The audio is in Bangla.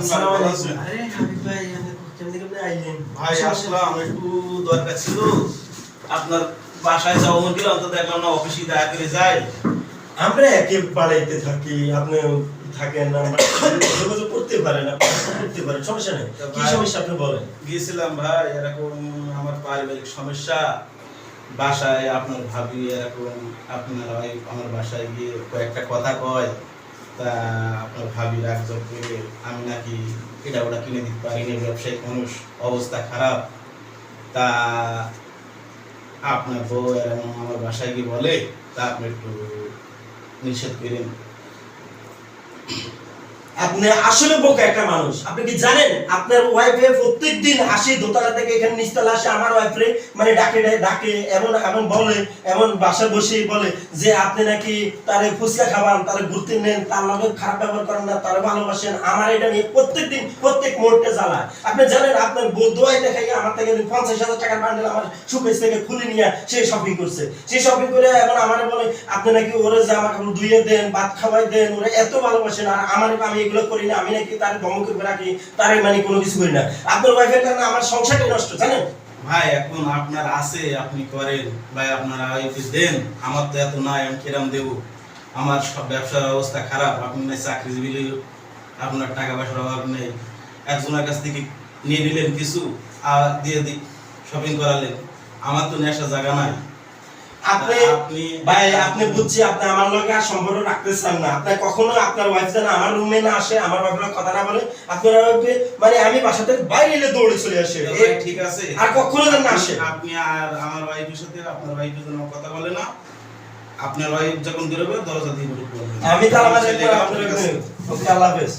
আসসালামু আলাইকুম। আরে হাবিব ভাই, আপনি কেমনে আইলেন? ভাই আসলাম, একটু দরকার ছিল। আপনার বাসায় যাবো গেলাম তো দেখলাম না অফিসে দেখা করে যাই। আমরা একে বাড়াইতে থাকি, আপনি থাকেন না, যোগাযোগ করতে পারেন, করতে পারেন, সমস্যা নেই। কি সমস্যা আপনি বলেন? গিয়েছিলাম ভাই, এরকম আমার পারিবারিক সমস্যা। বাসায় আপনার ভাবি এরকম, আপনার ওয়াইফ আমার বাসায় গিয়ে কয়েকটা কথা কয়, তা আপনার ভাবি রাগজব করে আমি নাকি এটা ওটা কিনে দিতে পারি না, ব্যবসায়িক মানুষ, অবস্থা খারাপ। তা আপনার বউ এরকম আমার বাসায় গিয়ে বলে, তা আপনি একটু নিষেধ করেন। আপনি আসলে বোকা একটা মানুষ। আপনি কি জানেন আপনার ওয়াইফে প্রত্যেকদিন আসে দোতলা থেকে এখানে নিচতলা আসে আমার ওয়াইফরে মানে ডাকে এমন এমন বলে, এমন বাসা বসে বলে যে আপনি নাকি তারে ফুচকা খাবান, তারে ঘুরতে নেন, তার লগে খারাপ ব্যবহার করেন না, তারে ভালোবাসেন। আমার এটা নিয়ে প্রত্যেকদিন প্রত্যেক মুহূর্তে জ্বালায়। আপনি জানেন আপনার বউ দোয়াই দেখাই আমার থেকে 50,000 টাকার বান্ডেল আমার সুকেস থেকে খুলে নিয়ে সে শপিং করছে। সে শপিং করে এখন আমারে বলে আপনি নাকি ওরে জামা কাপড় ধুইয়ে দেন, ভাত খাওয়াই দেন, ওরে এত ভালোবাসেন। আর আমার আমি এগুলো করি না, আমি নাকি তার ধমক করে রাখি, তারে মানে কোনো কিছু করি না। আপনার ওয়াইফের কারণে আমার সংসারটা নষ্ট, জানেন? ভাই এখন আপনার আছে, আপনি করেন ভাই, আপনারা ওয়াইফে দেন। আমার তো এত নাই, আমি কিরাম দেবো? আমার সব ব্যবসার অবস্থা খারাপ। আপনি নাই চাকরিজীবী, আপনার টাকা পয়সার অভাব নেই, একজনের কাছ থেকে নিয়ে নিলেন কিছু আর দিয়ে শপিং করালেন। আমার তো নেশা জায়গা নাই। আপনি ভাই, আপনি বুঝছি আপনি আমার লগে আর সম্পর্ক রাখতে চান না। আপনি কখনো আপনার ওয়াইফ যেন আমার রুমে না আসে, আমার ওয়াইফের কথা না বলে। আপনার ওয়াইফে মানে আমি বাসা থেকে বাইরে এলে দৌড়ে চলে আসে। ঠিক আছে, আর কখনো যেন না আসে। আপনি আর আমার ওয়াইফের সাথে আপনার ওয়াইফের জন্য কথা বলে না। আপনার ওয়াইফ যখন বেরোবে দরজা দিয়ে বেরোবে। আমি তাহলে আমার ওকে, আল্লাহ হাফেজ।